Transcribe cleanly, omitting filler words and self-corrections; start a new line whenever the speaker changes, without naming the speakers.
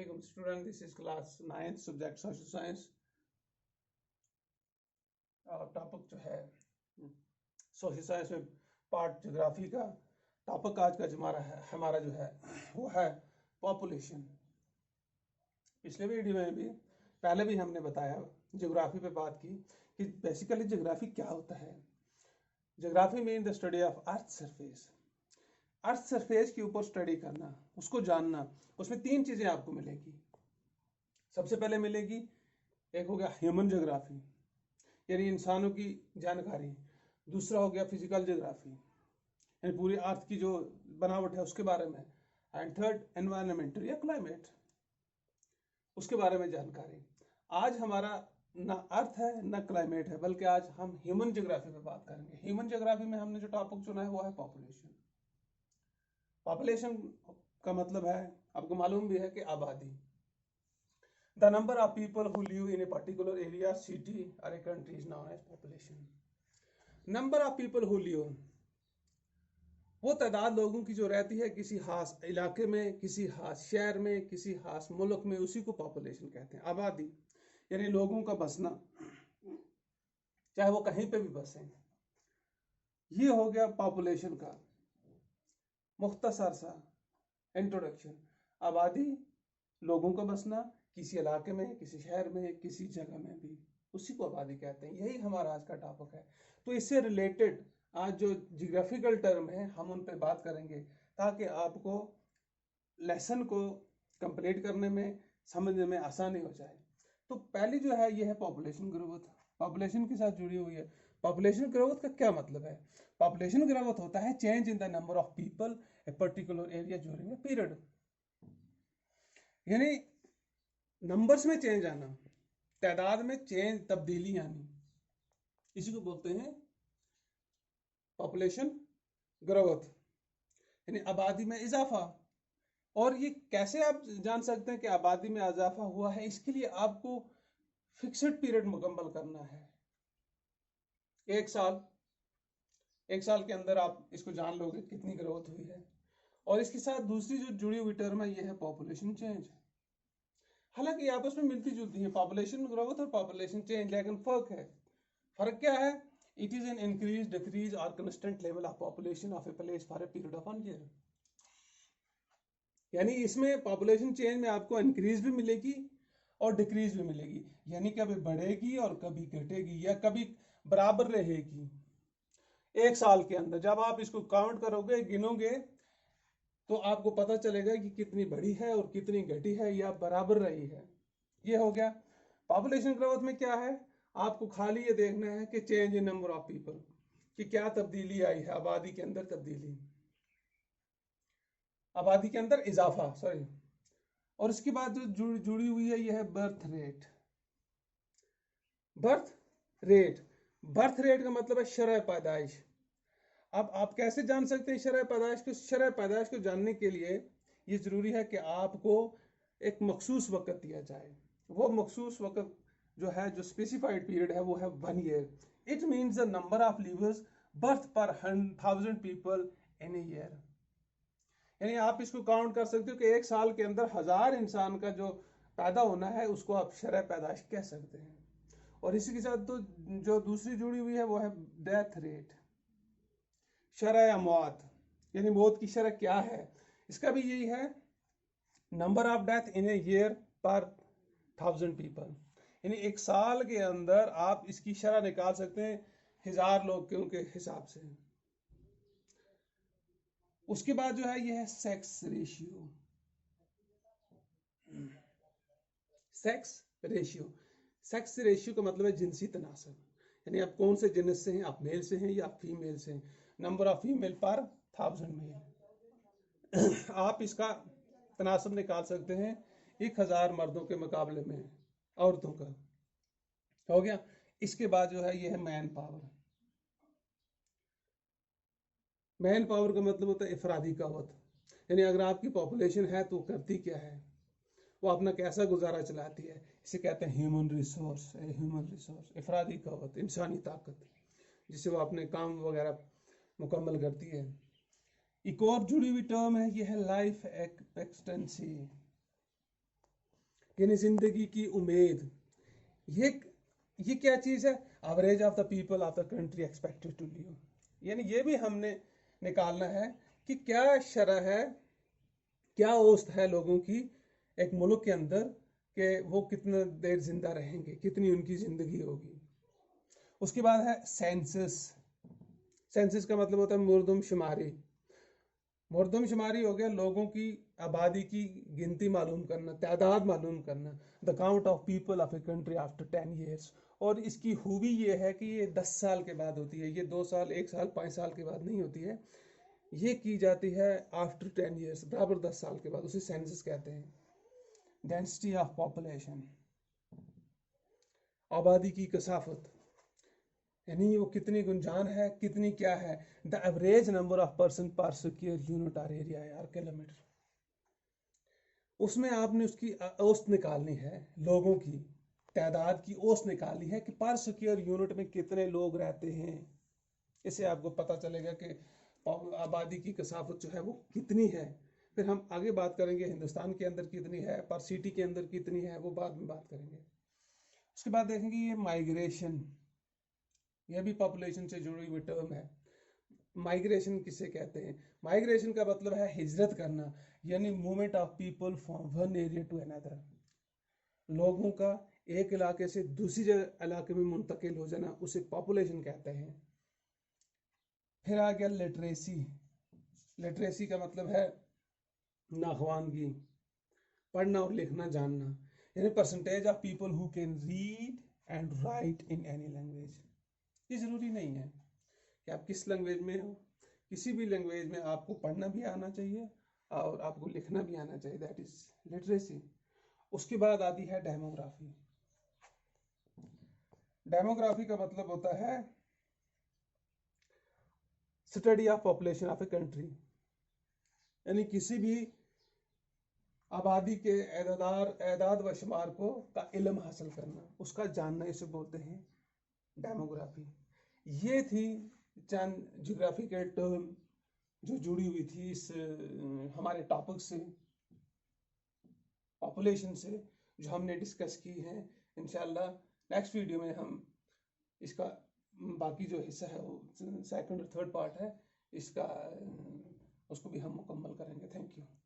Assalamualaikum student, this is class 9 subject social science। Topic जो है social science में part geography का topic आज का हमारा जो है वो है पॉपुलेशन। पिछले वीडियो में भी पहले भी हमने बताया, ज्योग्राफी पे बात की कि बेसिकली ज्योग्राफी क्या होता है। Geography mean the study of earth surface. Earth surface के ऊपर स्टडी करना, उसको जानना। उसमें तीन चीजें आपको मिलेगी। सबसे पहले मिलेगी, एक हो गया ह्यूमन ज्योग्राफी यानी इंसानों की जानकारी। दूसरा हो गया फिजिकल ज्योग्राफी यानी पूरी अर्थ की जो बनावट है उसके बारे में। एंड थर्ड एनवायरमेंटल या क्लाइमेट, उसके बारे में जानकारी। आज हमारा ना अर्थ है ना क्लाइमेट है, बल्कि आज हम ह्यूमन ज्योग्राफी पे बात करेंगे। ह्यूमन ज्योग्राफी में हमने जो टॉपिक चुना है वो है पॉपुलेशन। पॉपुलेशन का मतलब है, आपको मालूम भी है कि आबादी। The number of people who live in a particular area, city or a country is known as population. Number of people who live, वो तादाद लोगों की जो रहती है किसी खास इलाके में, किसी खास शहर में, किसी खास मुल्क में, उसी को पॉपुलेशन कहते हैं। आबादी यानी लोगों का बसना, चाहे वो कहीं पे भी बसे। ये हो गया पॉपुलेशन का मुख्तसर सा इंट्रोडक्शन। आबादी, लोगों का बसना किसी इलाके में, किसी शहर में, किसी जगह में भी, उसी को आबादी कहते हैं। यही हमारा आज का टॉपिक है। तो इससे रिलेटेड आज जो जियोग्राफिकल टर्म है हम उन पे बात करेंगे, ताकि आपको लेसन को कंप्लीट करने में, समझने में आसानी हो जाए। तो पहली जो है ये है पॉपुलेशन ग्रोथ। पॉपुलेशन के साथ जुड़ी हुई है। पॉपुलेशन ग्रोथ का क्या मतलब है? पॉपुलेशन ग्रोथ होता है change in the number of people a particular area during a period, यानी नंबर्स में चेंज आना, तादाद में चेंज, तब्दीली आनी, इसी को बोलते हैं पॉपुलेशन ग्रोथ यानी आबादी में इजाफा। और ये कैसे आप जान सकते हैं कि आबादी में इजाफा हुआ है? इसके लिए आपको फिक्स्ड पीरियड मुकम्मल करना है। एक साल के अंदर आप इसको जान लोगे कितनी ग्रोथ हुई है। और इसके साथ दूसरी जो जुड़ी हुई टर्म है ये है पॉपुलेशन चेंज। हालांकि आपस में मिलती जुलती है पॉपुलेशन ग्रोथ और पॉपुलेशन चेंज, लेकिन फर्क क्या है? It is an increase, decrease और constant level of population of a place for a period of 1 year. यानी इसमें पॉपुलेशन चेंज में आपको इंक्रीज भी मिलेगी और डिक्रीज भी मिलेगी, यानी कभी बढ़ेगी और कभी घटेगी या कभी बराबर रहेगी। एक साल के अंदर जब आप इसको काउंट करोगे, गिनोगे, तो आपको पता चलेगा कि कितनी बढ़ी है और कितनी घटी है या बराबर रही है। ये हो गया। पॉपुलेशन ग्रोथ में क्या है? आपको खाली ये देखना है कि change in number of people, कि क्या तब्दीली आई है, आबादी के अंदर तब्दीली, आबादी के अंदर इजाफा, सॉरी। और इसके बाद जो जुड़ी हुई है यह है बर्थ रेट। बर्थ रेट का मतलब है शरह पैदाइश। अब आप कैसे जान सकते हैं शरह पैदाइश को? शरह पैदाइश को जानने के लिए ये जरूरी है कि आपको एक मखसूस वक्त दिया जाए। वो मखसूस वक्त जो है, जो स्पेसिफाइड पीरियड है, वो है 1 year. It means the number of levers birth पर 1,000 पीपल इन ए ईयर। यानी आप इसको काउंट कर सकते हो कि एक साल के अंदर 1000 इंसान का जो पैदा होना है उसको आप शरह पैदाइश कह सकते हैं। और इसी के साथ तो जो दूसरी जुड़ी हुई है वो है डेथ रेट, शरह मौत, यानी मौत की शरह क्या है? इसका भी यही है, number of death in a year पर 1000 पीपल। यानी एक साल के अंदर आप इसकी शरह निकाल सकते हैं 1000 लोग के हिसाब से। उसके बाद जो है यह है सेक्स रेशियो। सेक्स रेशियो का मतलब है जिनसी तनासब, यानी आप कौन से जिनस से हैं, आप मेल से हैं या फीमेल से हैं। नंबर ऑफ फीमेल पर 1000 मेल। आप इसका तनासब निकाल सकते हैं 1000 मर्दों के मुकाबले में औरतों का। हो गया। इसके बाद जो है ये है मैन पावर। मैन पावर का मतलब होता है इफरादी क़व्वत, यानी अगर आपकी पॉपुलेशन है तो करती क्या है, वो अपना कैसा गुजारा चलाती है। इसे कहते हैं ह्यूमन रिसोर्स, इफरादी क़व्वत, इंसानी ताकत, जिससे वो अपने काम वगैरह मुकम्मल करती है। एक और जुड़ी हुई टर्म है, यह है लाइफ एक्सपेक्टेंसी। यानी जिंदगी की उम्मीद। ये क्या चीज है? Average of the people of the country expected to live. यानी ये भी हमने निकालना है कि क्या शरह है, क्या औसत है लोगों की एक मुल्क के अंदर, कि वो कितना देर जिंदा रहेंगे, कितनी उनकी जिंदगी होगी। उसके बाद है सेंसस। सेंसस का मतलब होता है मुर्दमशुमारी। मुर्दमशुमारी हो गया लोगों की आबादी की गिनती मालूम करना, तादाद मालूम करना। The count of people of a country after 10 years. और इसकी खूबी ये है कि ये 10 साल के बाद होती है, ये 2 साल, 1 साल, 5 साल के बाद नहीं होती है। ये की जाती है आफ्टर 10 ईयर्स, बराबर 10 साल के बाद, उसे सेंसस कहते हैं। डेंसिटी ऑफ पॉपुलेशन, आबादी की कसाफत, यानी वो कितनी गुंजान है, कितनी क्या है। The average number of person पर स्क्वायर यूनिट और एरिया और किलोमीटर। उसमें आपने उसकी औसत निकालनी है, लोगों की तादाद की औसत निकालनी है कि पर स्क्वायर यूनिट में कितने लोग रहते हैं। इससे आपको पता चलेगा कि आबादी की कसाफत जो है वो कितनी है। फिर हम आगे बात करेंगे हिंदुस्तान के अंदर कितनी है, पर सिटी के अंदर कितनी है, वो बाद में बात करेंगे। उसके बाद देखेंगे ये माइग्रेशन, यह भी पॉपुलेशन से जुड़ी हुई टर्म है। माइग्रेशन किसे कहते हैं? माइग्रेशन का मतलब है हिजरत करना, यानी movement of people from one area to another. लोगों का एक इलाके से दूसरी जगह इलाके में मुंतकिल हो जाना, उसे पॉपुलेशन कहते हैं। फिर आ गया लिटरेसी। लिटरेसी का मतलब है नाखवानगी, पढ़ना और लिखना जानना, यानी percentage of people who can read and right in any language. ये जरूरी नहीं है कि आप किस लैंग्वेज में हो, किसी भी लैंग्वेज में आपको पढ़ना भी आना चाहिए और आपको लिखना भी आना चाहिए, दैट इज लिटरेसी। उसके बाद आती है डेमोग्राफी। डेमोग्राफी का मतलब होता है study of population of a country, यानी किसी भी आबादी के एदाद व शुमार को का इल्म हासिल करना, उसका जानना, इसे बोलते हैं डेमोग्राफी। ये थी चंद ज्योग्राफिकल टर्म जो जुड़ी हुई थी इस हमारे टॉपिक से, पॉपुलेशन से, जो हमने डिस्कस की है। इंशाल्लाह नेक्स्ट वीडियो में हम इसका बाकी जो हिस्सा है वो सेकंड और थर्ड पार्ट है इसका, उसको भी हम मुकम्मल करेंगे। Thank you.